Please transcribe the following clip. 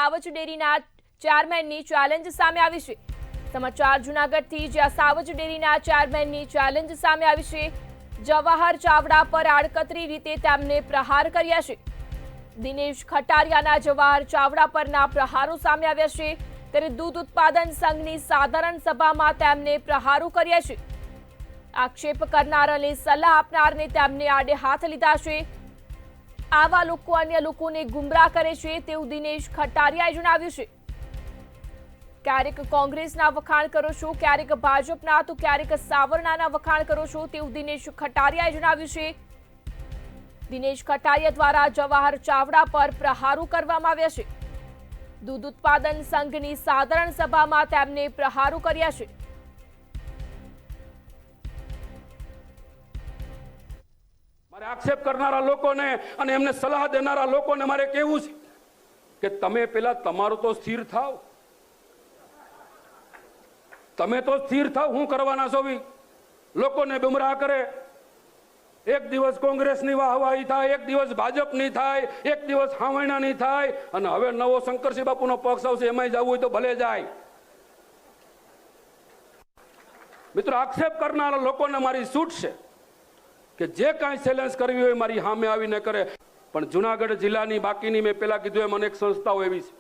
સાવજ ડેરીના ચેરમેનની ચેલેન્જ સામે આવી છે। સમાચાર જૂનાગઢથી, જ્યાં સાવજ ડેરીના ચેરમેનની ચેલેન્જ સામે આવી છે। જવાહર ચાવડા પર આડકતરી રીતે તેમને પ્રહાર કર્યા છે। દિનેશ ખટારિયાના જવાહર ચાવડા પરના પ્રહારો સામે આવ્યા છે, ત્યારે દૂધ ઉત્પાદન સંઘની સાધારણ સભામાં તેમને પ્રહારો કર્યા છે। આક્ષેપ કરનાર અને સલાહ આપનારને તેમને આડે હાથ લીધા છે। આવા લોકો અન્ય લોકોને ગુમરાહ કરે છે તેવું દિનેશ ખટારિયાએ જણાવ્યું છે। ક્યારેક કોંગ્રેસના વખાણ કરો છો, ક્યારેક ભાજપના તો ક્યારેક સાવરણાના વખાણ કરો છો તેવું દિનેશ ખટારિયાએ જણાવ્યું છે। દિનેશ ખટારિયા દ્વારા જવાહર ચાવડા પર પ્રહારો કરવામાં આવ્યા છે। દૂધ ઉત્પાદન સંઘની સાધારણ સભામાં તેમને પ્રહારો કર્યા છે। મારે આક્ષેપ કરનારા લોકોને અને એમને સલાહ દેનારા લોકોને મારે કહેવું છે કે તમે પેલા તમારું તો સ્થિર થાવ, તમે તો સ્થિર થાવ। હું કરવાના છો લોકોને ગુમરાહ કરે? એક દિવસ કોંગ્રેસની વાહવાહી થાય, એક દિવસ ભાજપની થાય, એક દિવસ હાવણાની થાય, અને હવે નવો શંકરસિંહ બાપુનો પક્ષ આવશે, એમાંય જવું હોય તો ભલે જાય। મિત્રો, આક્ષેપ કરનારા લોકોને મારી છૂટ છે કે જે કાંઈ ચેલેન્જ કરવી હોય મારી સામે આવીને કરે। પણ જુનાગઢ જિલ્લાની બાકીની મેં પેલા કીધું એમ અનેક સંસ્થાઓ એવી છે